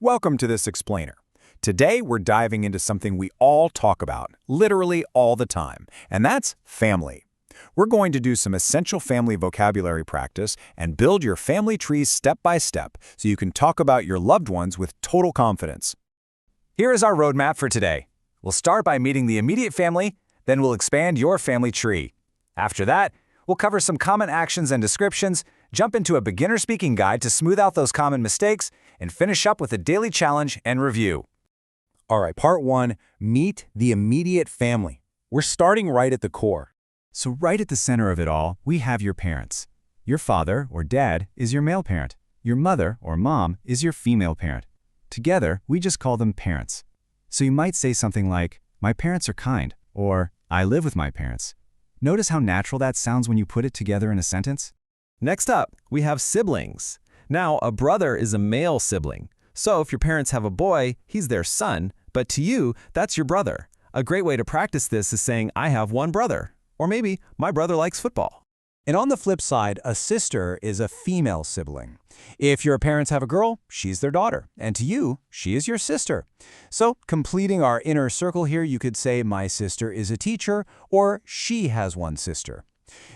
Welcome to this explainer. Today we're diving into something we all talk about, literally all the time, and that's family. We're going to do some essential family vocabulary practice and build your family trees step by step so you can talk about your loved ones with total confidence. Here is our roadmap for today. We'll start by meeting the immediate family, then we'll expand your family tree. After that, we'll cover some common actions and descriptions, jump into a beginner speaking guide to smooth out those common mistakes, and finish up with a daily challenge and review. All right, part 1, meet the immediate family. We're starting right at the core. So right at the center of it all, we have your parents. Your father or dad is your male parent. Your mother or mom is your female parent. Together, we just call them parents. So you might say something like, my parents are kind, or I live with my parents. Notice how natural that sounds when you put it together in a sentence? Next up, we have siblings. Now, a brother is a male sibling. So if your parents have a boy, he's their son, but to you, that's your brother. A great way to practice this is saying, I have one brother. Or maybe, my brother likes football. And on the flip side, a sister is a female sibling. If your parents have a girl, she's their daughter, and to you, she is your sister. So, completing our inner circle here, you could say, my sister is a teacher, or she has one sister.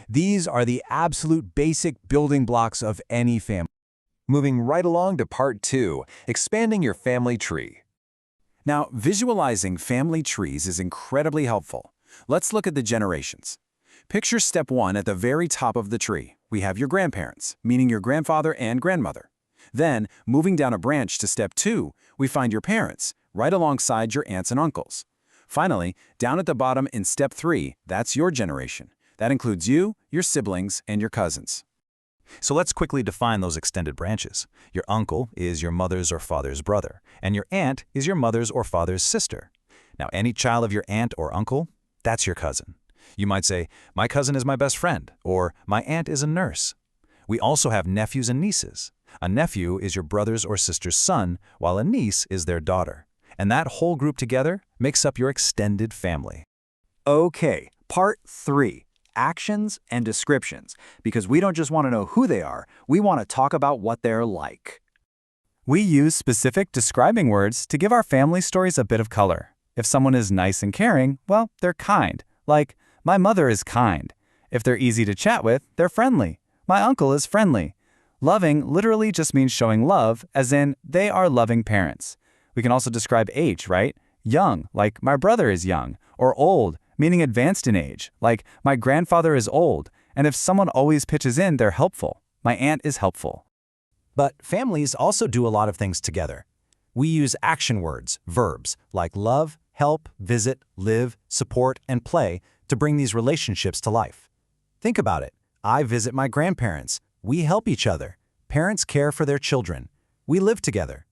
These are the absolute basic building blocks of any family. Moving right along to part 2, expanding your family tree. Now, visualizing family trees is incredibly helpful. Let's look at the generations. Picture step 1 at the very top of the tree. We have your grandparents, meaning your grandfather and grandmother. Then, moving down a branch to step 2, we find your parents, right alongside your aunts and uncles. Finally, down at the bottom in step 3, that's your generation. That includes you, your siblings, and your cousins. So let's quickly define those extended branches. Your uncle is your mother's or father's brother, and your aunt is your mother's or father's sister. Now, any child of your aunt or uncle, that's your cousin. You might say, my cousin is my best friend, or my aunt is a nurse. We also have nephews and nieces. A nephew is your brother's or sister's son, while a niece is their daughter. And that whole group together makes up your extended family. Okay, part 3. Actions and descriptions, because we don't just want to know who they are, we want to talk about what they're like. We use specific describing words to give our family stories a bit of color. If someone is nice and caring, well, they're kind. Like, my mother is kind. If they're easy to chat with, they're friendly. My uncle is friendly. Loving literally just means showing love, as in, they are loving parents. We can also describe age, right? Young, like my brother is young, or old, meaning advanced in age, like my grandfather is old, and if someone always pitches in, they're helpful. My aunt is helpful. But families also do a lot of things together. We use action words, verbs, like love, help, visit, live, support, and play to bring these relationships to life. Think about it. I visit my grandparents. We help each other. Parents care for their children. We live together.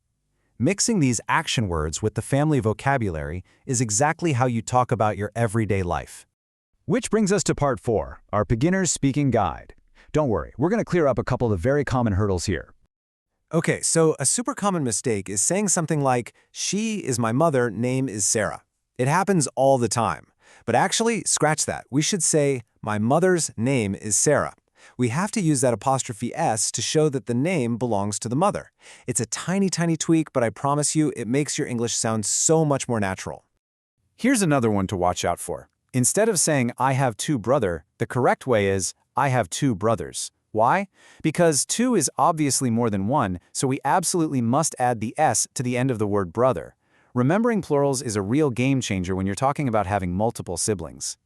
Mixing these action words with the family vocabulary is exactly how you talk about your everyday life. Which brings us to part 4, our beginner's speaking guide. Don't worry, we're going to clear up a couple of very common hurdles here. Okay, so a super common mistake is saying something like, she is my mother, name is Sarah. It happens all the time. But actually, scratch that. We should say, my mother's name is Sarah. We have to use that apostrophe S to show that the name belongs to the mother. It's a tiny, tiny tweak, but I promise you it makes your English sound so much more natural. Here's another one to watch out for. Instead of saying, I have 2 brother, the correct way is, I have 2 brothers. Why? Because 2 is obviously more than 1, so we absolutely must add the S to the end of the word brother. Remembering plurals is a real game changer when you're talking about having multiple siblings.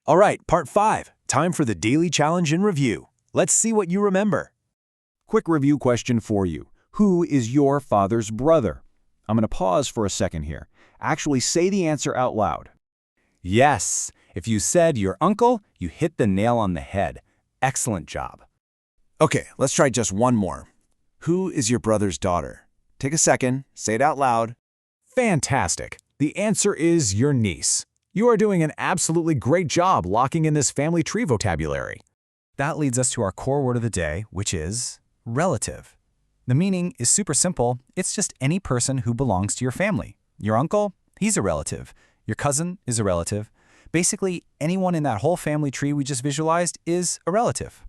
All right, part 5. Time for the daily challenge and review. Let's see what you remember. Quick review question for you. Who is your father's brother? I'm going to pause for a second here. Actually say the answer out loud. Yes, if you said your uncle, you hit the nail on the head. Excellent job. Okay, let's try just one more. Who is your brother's daughter? Take a second, say it out loud. Fantastic. The answer is your niece. You are doing an absolutely great job locking in this family tree vocabulary. That leads us to our core word of the day, which is relative. The meaning is super simple. It's just any person who belongs to your family. Your uncle, he's a relative. Your cousin is a relative. Basically, anyone in that whole family tree we just visualized is a relative.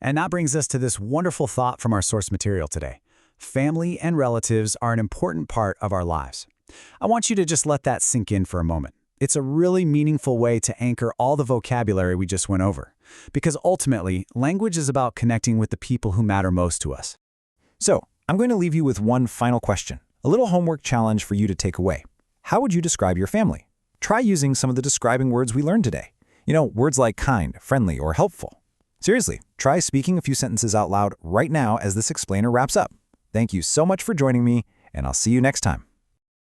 And that brings us to this wonderful thought from our source material today. Family and relatives are an important part of our lives. I want you to just let that sink in for a moment. It's a really meaningful way to anchor all the vocabulary we just went over. Because ultimately, language is about connecting with the people who matter most to us. So, I'm going to leave you with one final question, a little homework challenge for you to take away. How would you describe your family? Try using some of the describing words we learned today. Words like kind, friendly, or helpful. Seriously, try speaking a few sentences out loud right now as this explainer wraps up. Thank you so much for joining me, and I'll see you next time.